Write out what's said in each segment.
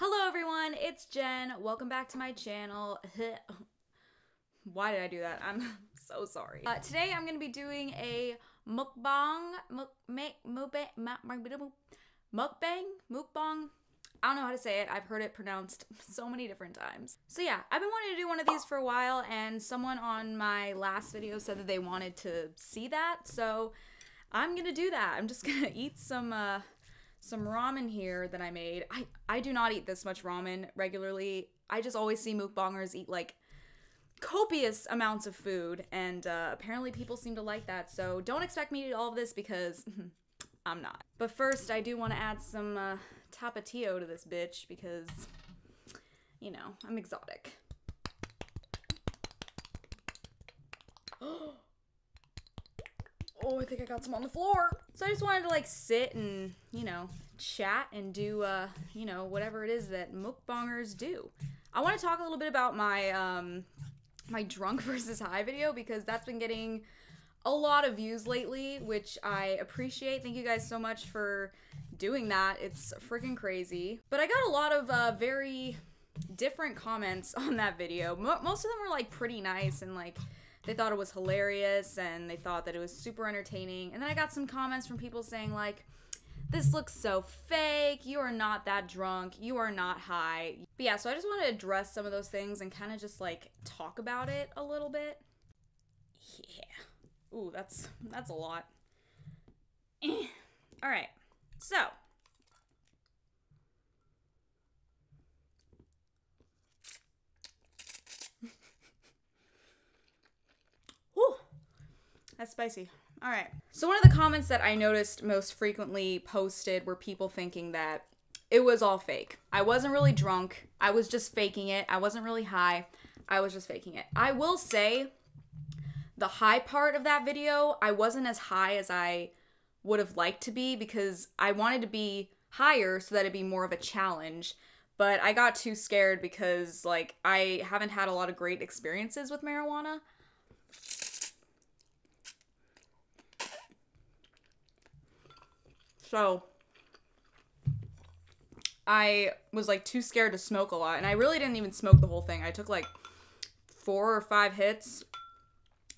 Hello everyone, it's Jen. Welcome back to my channel. Why did I do that? I'm so sorry. Today I'm going to be doing a mukbang. I don't know how to say it. I've heard it pronounced so many different times. So yeah, I've been wanting to do one of these for a while, and someone on my last video said that they wanted to see that, so I'm gonna do that. I'm just gonna eat some ramen here that I made. I do not eat this much ramen regularly. I just always see mukbangers eat like copious amounts of food, and apparently people seem to like that, so don't expect me to eat all of this because I'm not. But first, I do want to add some tapatio to this bitch because, you know, I'm exotic. Oh, I think I got some on the floor. So I just wanted to like sit and, you know, chat and do, you know, whatever it is that mukbangers do. I want to talk a little bit about my, my drunk versus high video because that's been getting a lot of views lately, which I appreciate. Thank you guys so much for doing that. It's freaking crazy. But I got a lot of very different comments on that video. Most of them were like pretty nice and like they thought it was hilarious and they thought that it was super entertaining. And then I got some comments from people saying like, this looks so fake, you are not that drunk, you are not high. But yeah, so I just want to address some of those things and kind of just like talk about it a little bit. Yeah. Ooh, that's a lot. All right, so. Whew, that's spicy. All right. So one of the comments that I noticed most frequently posted were people thinking that it was all fake. I wasn't really drunk. I was just faking it. I wasn't really high. I was just faking it. I will say the high part of that video, I wasn't as high as I would have liked to be because I wanted to be higher so that it'd be more of a challenge. But I got too scared because like I haven't had a lot of great experiences with marijuana. So I was like too scared to smoke a lot, and I really didn't even smoke the whole thing. I took like 4 or 5 hits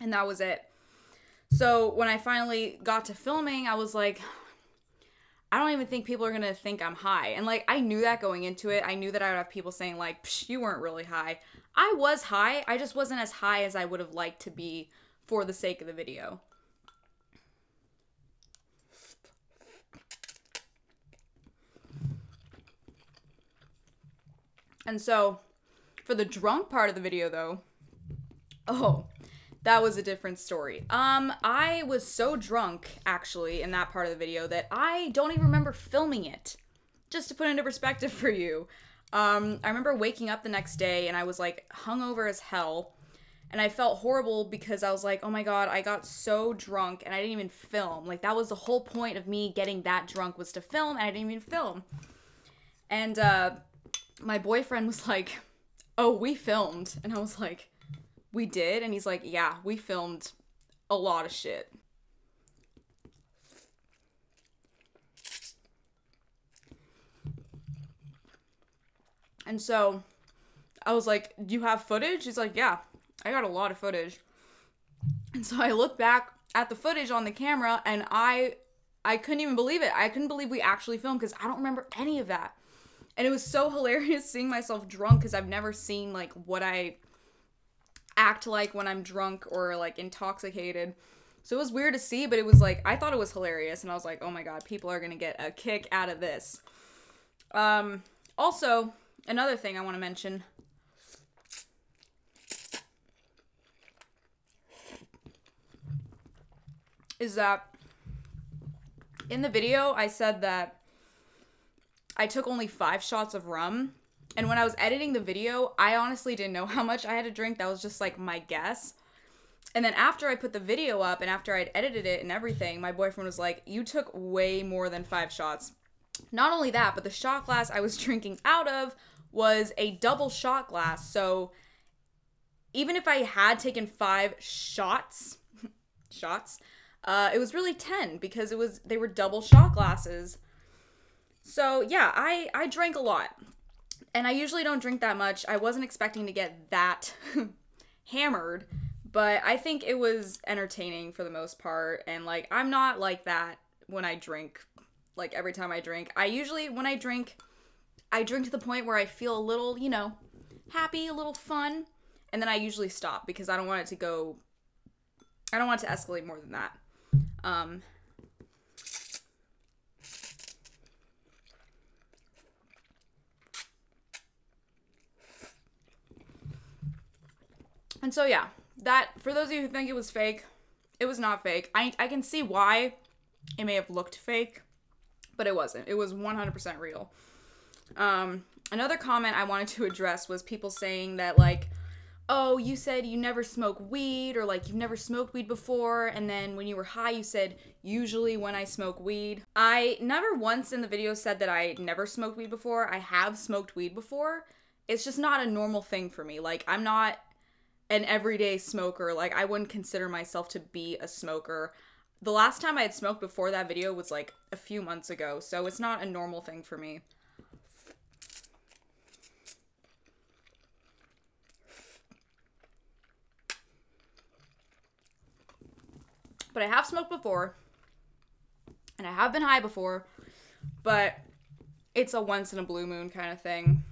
and that was it. So when I finally got to filming, I was like, I don't even think people are gonna think I'm high. And like I knew that going into it. I knew that I would have people saying like, psh, you weren't really high. I was high. I just wasn't as high as I would have liked to be for the sake of the video. And so, for the drunk part of the video, though, oh, that was a different story. I was so drunk, actually, in that part of the video that I don't even remember filming it. Just to put it into perspective for you. I remember waking up the next day and I was, like, hungover as hell. And I felt horrible because I was like, oh my god, I got so drunk and I didn't even film. Like, that was the whole point of me getting that drunk was to film, and I didn't even film. And, my boyfriend was like, oh, we filmed. And I was like, we did? And he's like, yeah, we filmed a lot of shit. And so I was like, do you have footage? He's like, yeah, I got a lot of footage. And so I looked back at the footage on the camera and I couldn't even believe it. I couldn't believe we actually filmed because I don't remember any of that. And it was so hilarious seeing myself drunk because I've never seen, like, what I act like when I'm drunk or, like, intoxicated. So it was weird to see, but it was, like, I thought it was hilarious. And I was like, oh my god, people are going to get a kick out of this. Also, another thing I want to mention. Is that in the video, I said that I took only 5 shots of rum, and when I was editing the video, I honestly didn't know how much I had to drink. That was just like my guess. And then after I put the video up and after I'd edited it and everything, my boyfriend was like, you took way more than 5 shots. Not only that, but the shot glass I was drinking out of was a double shot glass. So even if I had taken 5 shots, it was really 10 because they were double shot glasses. So yeah, I drank a lot. And I usually don't drink that much. I wasn't expecting to get that hammered, but I think it was entertaining for the most part. And like, I'm not like that when I drink, like every time I drink. I usually, when I drink to the point where I feel a little, you know, happy, a little fun. And then I usually stop because I don't want it to escalate more than that. And so yeah, that, for those of you who think it was fake, it was not fake. I can see why it may have looked fake, but it wasn't. It was 100% real. Another comment I wanted to address was people saying that, like, oh, you said you never smoke weed, or like you've never smoked weed before, and then when you were high you said usually when I smoke weed. I never once in the video said that I never smoked weed before. I have smoked weed before. It's just not a normal thing for me. Like, I'm not an everyday smoker. Like, I wouldn't consider myself to be a smoker. The last time I had smoked before that video was like a few months ago, so it's not a normal thing for me. But I have smoked before, and I have been high before, but it's a once in a blue moon kind of thing.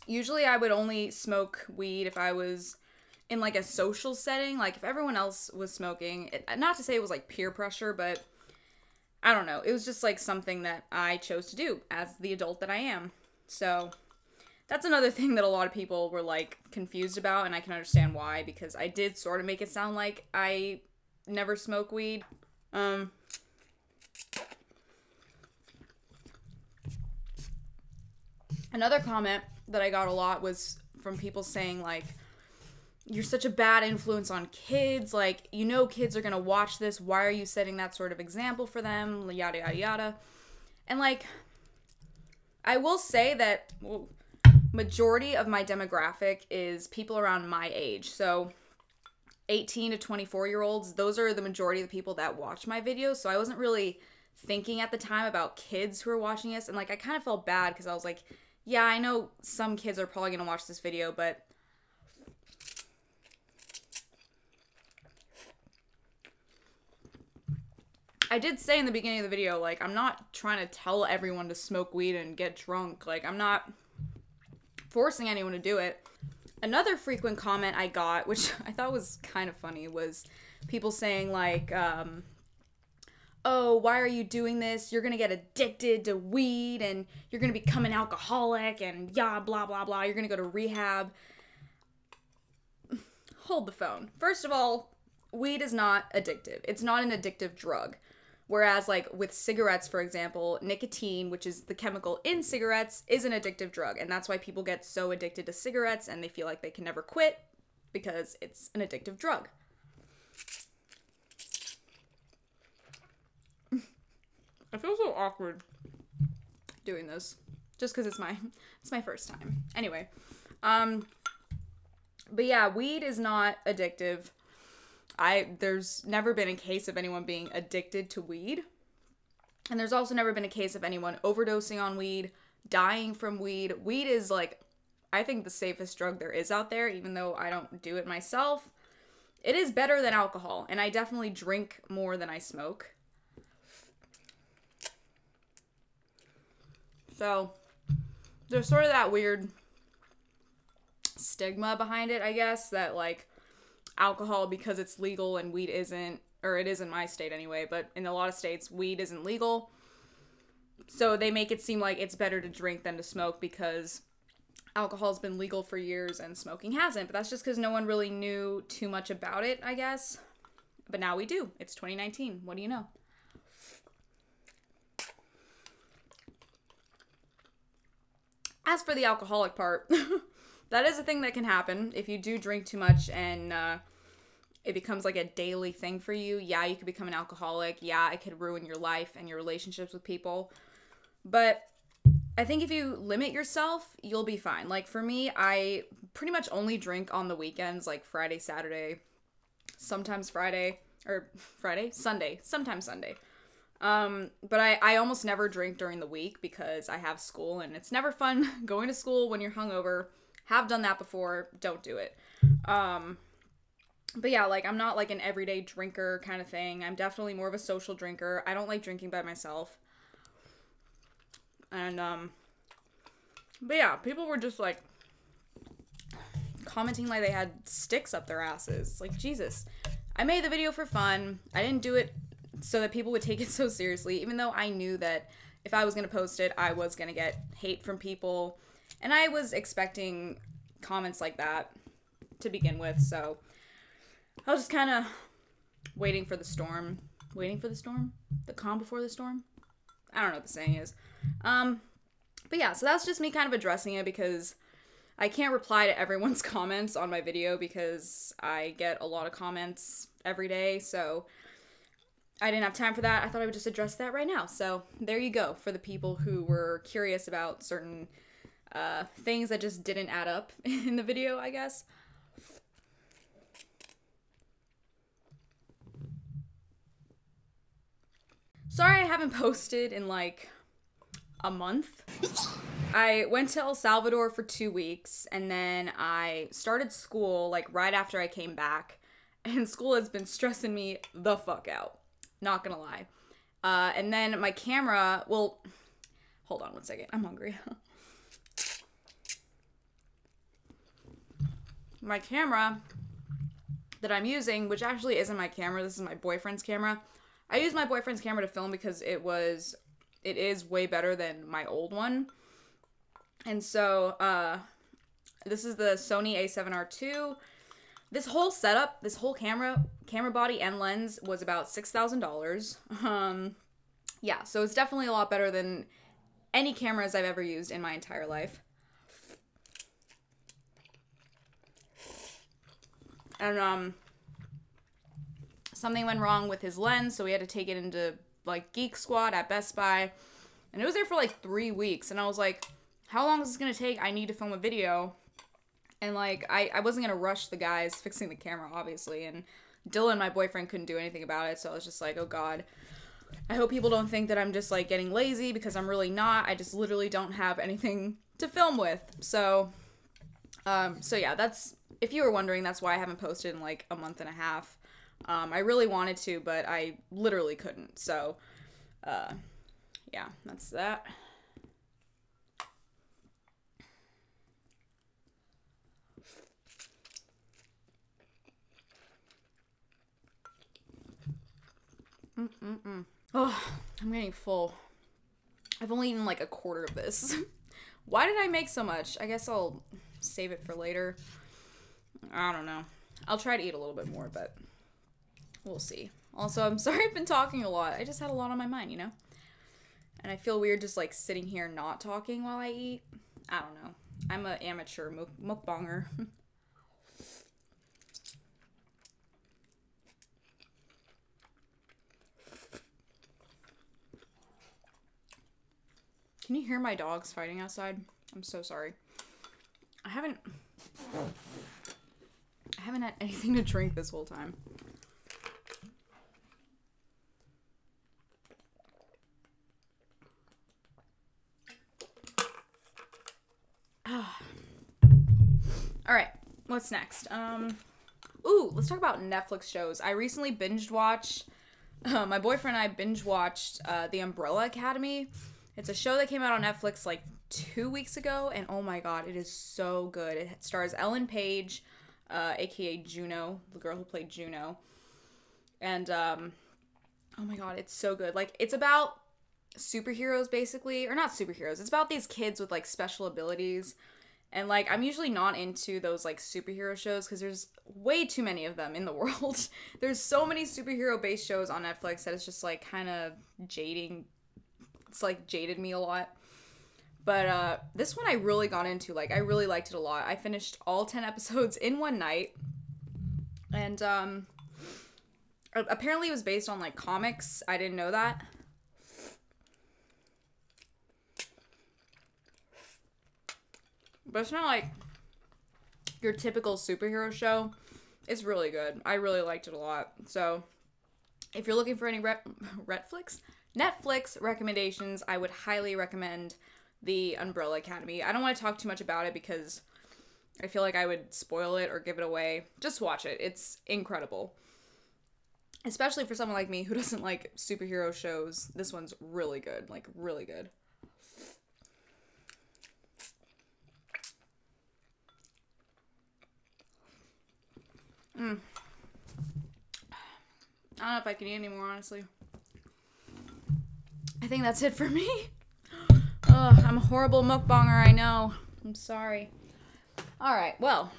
Usually I would only smoke weed if I was in like a social setting, like if everyone else was smoking. Not to say it was like peer pressure, but I don't know. It was just like something that I chose to do as the adult that I am. So that's another thing that a lot of people were like confused about, and I can understand why, because I did sort of make it sound like I never smoke weed. Another comment that I got a lot was from people saying like, you're such a bad influence on kids, like, you know kids are gonna watch this, why are you setting that sort of example for them, yada yada yada. And like, I will say that majority of my demographic is people around my age, so 18 to 24 year olds, those are the majority of the people that watch my videos. So I wasn't really thinking at the time about kids who are watching this, and like, I kind of felt bad because I was like, yeah, I know some kids are probably gonna watch this video, but I did say in the beginning of the video, like, I'm not trying to tell everyone to smoke weed and get drunk. Like, I'm not forcing anyone to do it. Another frequent comment I got, which I thought was kind of funny, was people saying like, oh, why are you doing this? You're gonna get addicted to weed and you're gonna become an alcoholic and yeah, blah, blah, blah. You're gonna go to rehab. Hold the phone. First of all, weed is not addictive. It's not an addictive drug. Whereas like with cigarettes, for example, nicotine, which is the chemical in cigarettes, is an addictive drug. And that's why people get so addicted to cigarettes and they feel like they can never quit because it's an addictive drug. I feel so awkward doing this just because it's my first time. Anyway, but yeah, weed is not addictive. There's never been a case of anyone being addicted to weed. And there's also never been a case of anyone overdosing on weed, dying from weed. Weed is like, I think, the safest drug there is out there, even though I don't do it myself. It is better than alcohol, and I definitely drink more than I smoke. So there's sort of that weird stigma behind it, I guess, that like, alcohol, because it's legal and weed isn't, or it is in my state anyway, but in a lot of states, weed isn't legal. So they make it seem like it's better to drink than to smoke because alcohol's been legal for years and smoking hasn't. But that's just because no one really knew too much about it, I guess. But now we do. It's 2019. What do you know? As for the alcoholic part, that is a thing that can happen if you do drink too much and it becomes like a daily thing for you. Yeah, you could become an alcoholic. Yeah, it could ruin your life and your relationships with people. But I think if you limit yourself, you'll be fine. Like for me, I pretty much only drink on the weekends, like Friday, Saturday, sometimes Sunday, sometimes Sunday. But I almost never drink during the week because I have school, and it's never fun going to school when you're hungover. Have done that before. Don't do it. But yeah, like, I'm not like an everyday drinker kind of thing. I'm definitely more of a social drinker. I don't like drinking by myself. And, but yeah, people were just like commenting like they had sticks up their asses. Like, Jesus. I made the video for fun. I didn't do it so that people would take it so seriously, even though I knew that if I was going to post it, I was going to get hate from people. And I was expecting comments like that to begin with, so I was just kind of waiting for the storm. Waiting for the storm? The calm before the storm? I don't know what the saying is. But yeah, so that's just me kind of addressing it because I can't reply to everyone's comments on my video because I get a lot of comments every day, so I didn't have time for that. I thought I would just address that right now. So there you go for the people who were curious about certain things that just didn't add up in the video, I guess. Sorry I haven't posted in like a month. I went to El Salvador for 2 weeks, and then I started school like right after I came back, and school has been stressing me the fuck out. Not gonna lie. And then my camera, well, hold on one second. I'm hungry. My camera that I'm using, which actually isn't my camera, this is my boyfriend's camera. I use my boyfriend's camera to film because it is way better than my old one. And so, this is the Sony a7R II. This whole setup, this whole camera body and lens was about $6,000. Yeah, so it's definitely a lot better than any cameras I've ever used in my entire life. And, something went wrong with his lens, so we had to take it into, like, Geek Squad at Best Buy. And it was there for, like, 3 weeks. And I was like, how long is this gonna take? I need to film a video. And, like, I wasn't gonna rush the guys fixing the camera, obviously. And Dylan, my boyfriend, couldn't do anything about it. So I was just like, oh, God. I hope people don't think that I'm just, like, getting lazy, because I'm really not. I just literally don't have anything to film with. So yeah, that's, if you were wondering, that's why I haven't posted in, like, a month and a half. I really wanted to, but I literally couldn't. So, yeah, that's that. Oh, I'm getting full. I've only eaten like a quarter of this. Why did I make so much? I guess I'll save it for later. I don't know. I'll try to eat a little bit more, but we'll see. Also, I'm sorry I've been talking a lot. I just had a lot on my mind, you know? And I feel weird just like sitting here not talking while I eat. I don't know. I'm an amateur mukbanger. Can you hear my dogs fighting outside? I'm so sorry. I haven't had anything to drink this whole time. All right, what's next? Ooh, let's talk about Netflix shows. I recently binge watched, my boyfriend and I binge watched The Umbrella Academy. It's a show that came out on Netflix like 2 weeks ago, and oh my god, it is so good. It stars Ellen Page, aka Juno, the girl who played Juno. And oh my god, it's so good. Like, it's about superheroes basically, or not superheroes. It's about these kids with like special abilities. And like, I'm usually not into those like superhero shows because there's way too many of them in the world. There's so many superhero based shows on Netflix that it's just like kind of jading. It's like jaded me a lot. But this one I really got into. Like, I really liked it a lot. I finished all 10 episodes in one night. And apparently it was based on like comics. I didn't know that. But it's not like your typical superhero show. It's really good. I really liked it a lot. So if you're looking for any Netflix, Netflix recommendations, I would highly recommend The Umbrella Academy. I don't want to talk too much about it because I feel like I would spoil it or give it away. Just watch it. It's incredible. Especially for someone like me who doesn't like superhero shows. This one's really good. Like, really good. I don't know if I can eat anymore, honestly. I think that's it for me. Ugh, I'm a horrible mukbanger, I know. I'm sorry. Alright, well.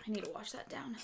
I need to wash that down.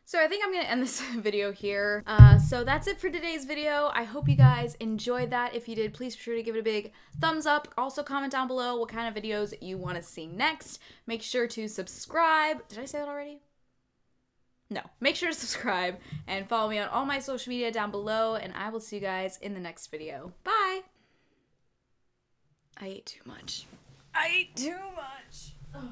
So I think I'm going to end this video here. So that's it for today's video. I hope you guys enjoyed that. If you did, please be sure to give it a big thumbs up. Also comment down below what kind of videos you want to see next. Make sure to subscribe. Did I say that already? No. Make sure to subscribe and follow me on all my social media down below, and I will see you guys in the next video. Bye! I ate too much. I ate too much. Ugh.